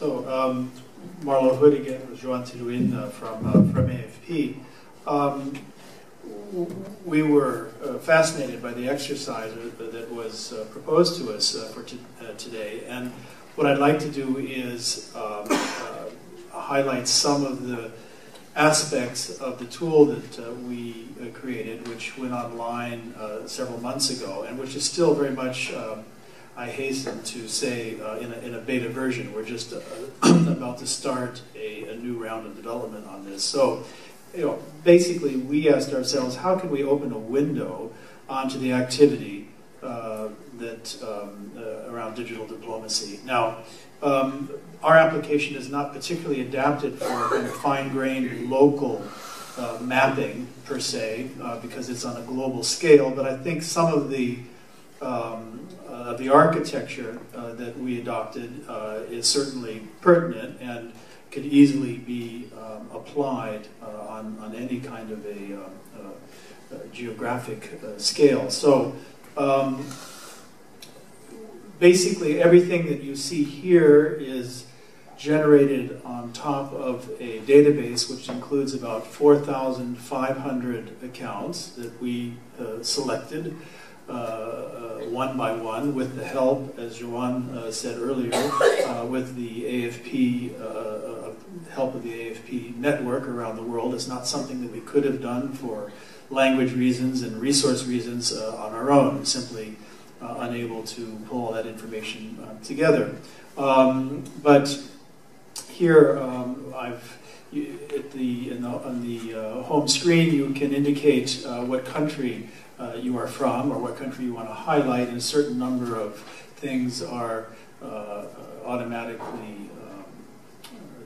Marlowe Hood again with Joane Tilouine from AFP. We were fascinated by the exercise that was proposed to us for today, and what I'd like to do is highlight some of the aspects of the tool that we created, which went online several months ago, and which is still very much, I hasten to say, in a beta version. We're just about to start a new round of development on this. So, basically, we asked ourselves, how can we open a window onto the activity around digital diplomacy? Now, our application is not particularly adapted for kind of fine-grained local mapping per se, because it's on a global scale. But I think some of the architecture that we adopted is certainly pertinent and could easily be applied on any kind of a geographic scale. So basically everything that you see here is generated on top of a database which includes about 4,500 accounts that we selected one by one with the help, as Joane said earlier, with the AFP, help of the AFP network around the world. It's not something that we could have done for language reasons and resource reasons on our own. We're simply unable to pull all that information together. But here, on the home screen, you can indicate what country you are from, or what country you want to highlight, and a certain number of things are automatically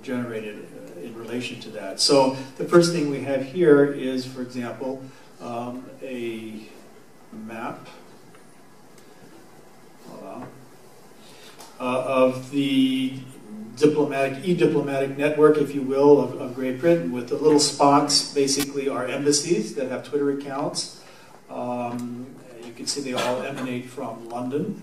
generated in relation to that. So the first thing we have here is, for example, a map of the e-diplomatic network, if you will, of Great Britain, with the little spots basically are embassies that have Twitter accounts. You can see they all emanate from London.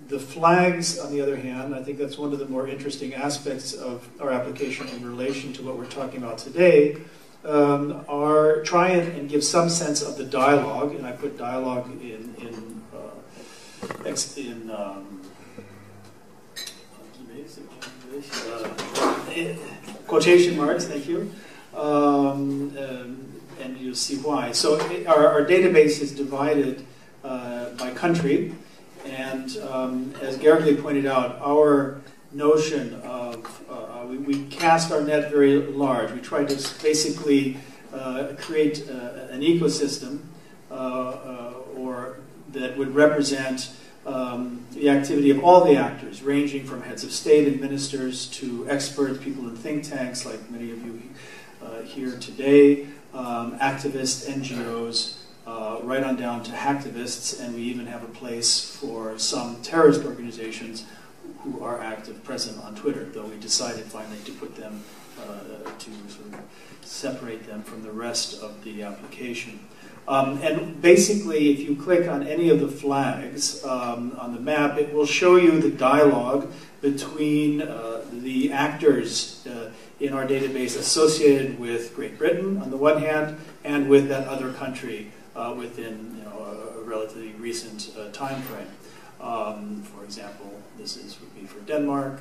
The flags, on the other hand, I think that's one of the more interesting aspects of our application in relation to what we're talking about today, are try and give some sense of the dialogue, and I put dialogue in quotation marks, thank you. And you'll see why. So our database is divided by country, and as Gergely pointed out, our notion of, we cast our net very large. We tried to basically create an ecosystem or that would represent the activity of all the actors, ranging from heads of state and ministers to experts, people in think tanks, like many of you here today, activists, NGOs, right on down to hacktivists, and we even have a place for some terrorist organizations who are active, present on Twitter, though we decided finally to put them, to sort of separate them from the rest of the application. And basically, if you click on any of the flags on the map, it will show you the dialogue between the actors in our database associated with Great Britain, on the one hand, and with that other country within a relatively recent time frame. For example, this would be for Denmark.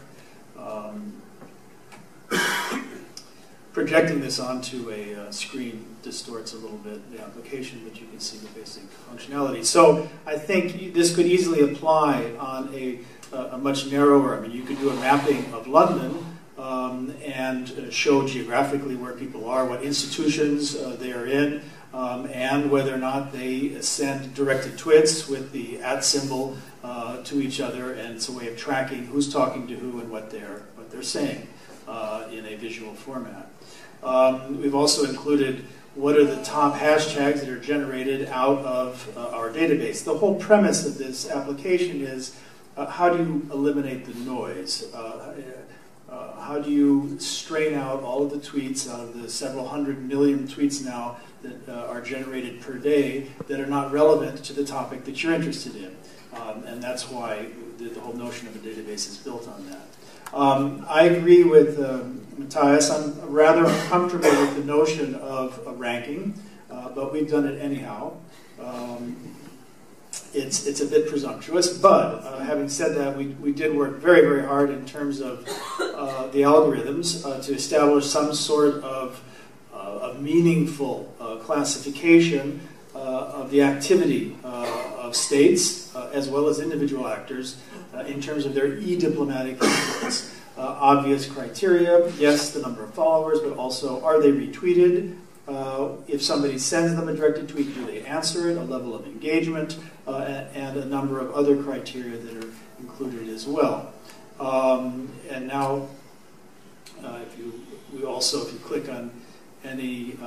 Projecting this onto a screen distorts a little bit the application, but you can see the basic functionality. So I think this could easily apply on a much narrower, I mean, you could do a mapping of London and show geographically where people are, what institutions they are in, and whether or not they send directed tweets with the @ symbol to each other, and it's a way of tracking who's talking to who and what they're saying in a visual format. We've also included what are the top hashtags that are generated out of our database. The whole premise of this application is how do you eliminate the noise? How do you strain out all of the tweets out of the several hundred million tweets now that are generated per day that are not relevant to the topic that you're interested in? And that's why the whole notion of a database is built on that. I agree with Matthias. I'm rather uncomfortable with the notion of a ranking, but we've done it anyhow. It's a bit presumptuous, but having said that, we did work very, very hard in terms of the algorithms to establish some sort of meaningful classification of the activity of states as well as individual actors in terms of their e-diplomatic influence. Obvious criteria, yes, the number of followers, but also are they retweeted? If somebody sends them a directed tweet, do they answer it? A level of engagement, and a number of other criteria that are included as well. And now, if you click on any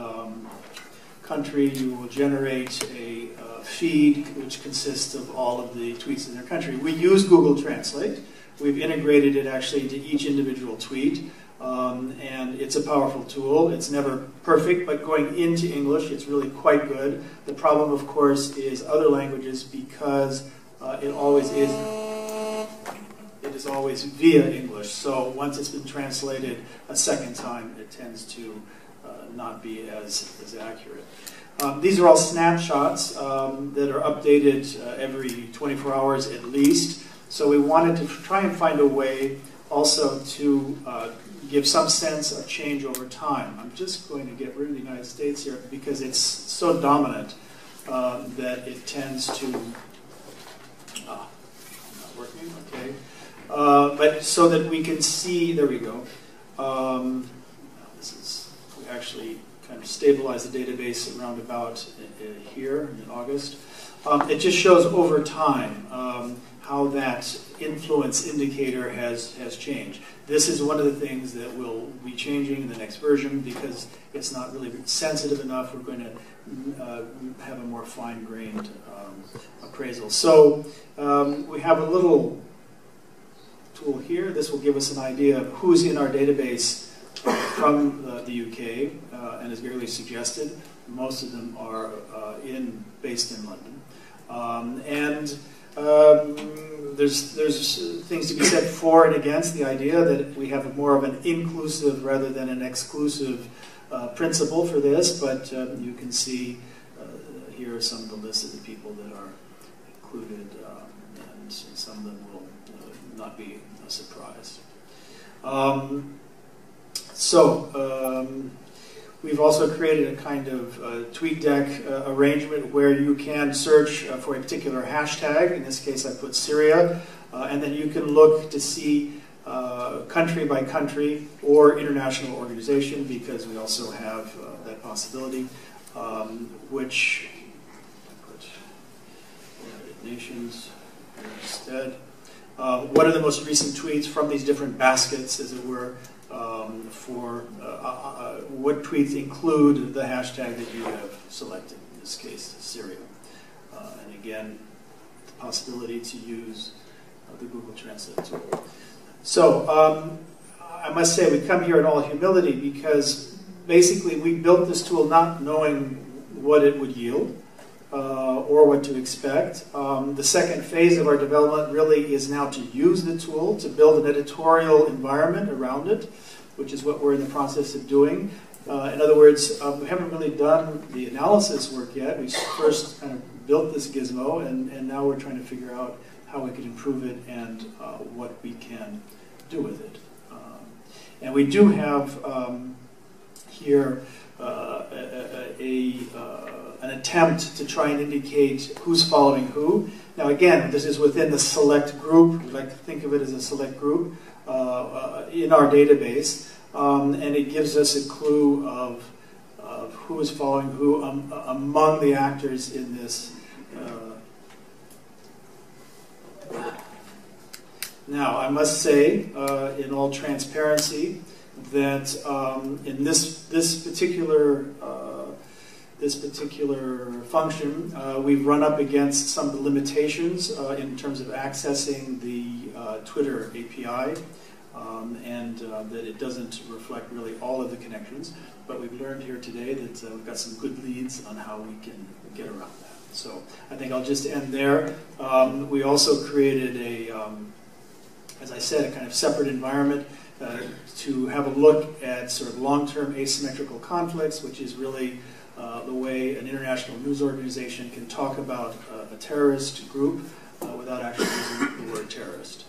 country, you will generate a feed which consists of all of the tweets in their country. We use Google Translate. We've integrated it actually into each individual tweet. And it's a powerful tool. It's never perfect, but going into English, it's really quite good. The problem, of course, is other languages, because it is always via English. So once it's been translated a second time, it tends to not be as accurate. These are all snapshots that are updated every 24 hours at least. So we wanted to try and find a way also to give some sense of change over time. I'm just going to get rid of the United States here because it's so dominant that it tends to... not working, okay. But so that we can see, there we go. We actually kind of stabilized the database around about here in August. It just shows over time how that influence indicator has changed. This is one of the things that will be changing in the next version because it's not really sensitive enough. We're going to have a more fine-grained appraisal. So we have a little tool here. This will give us an idea of who's in our database from the UK, and as Gary suggested, most of them are based in London. There's things to be said for and against the idea that we have more of an inclusive rather than an exclusive principle for this, but you can see here are some of the lists of the people that are included, and some of them will not be a surprise. We've also created a kind of tweet deck arrangement where you can search for a particular hashtag. In this case, I put Syria. And then you can look to see country by country or international organization, because we also have that possibility, which I put United Nations instead. What are the most recent tweets from these different baskets, as it were, what tweets include the hashtag that you have selected, in this case, Syria. And again, the possibility to use the Google Translate tool. So I must say we come here in all humility because basically we built this tool not knowing what it would yield or what to expect. The second phase of our development really is now to use the tool to build an editorial environment around it, which is what we're in the process of doing. In other words, we haven't really done the analysis work yet. We first kind of built this gizmo, and now we're trying to figure out how we can improve it and what we can do with it. And we do have here an attempt to try and indicate who's following who. Now again, this is within the select group. We like to think of it as a select group in our database. And it gives us a clue of who is following who among the actors in this. Now, I must say, in all transparency, that in this particular function, we've run up against some of the limitations in terms of accessing the Twitter API. And that it doesn't reflect really all of the connections, but we've learned here today that we've got some good leads on how we can get around that. So I think I'll just end there. We also created as I said, a kind of separate environment to have a look at sort of long-term asymmetrical conflicts, which is really the way an international news organization can talk about a terrorist group without actually using the word terrorist.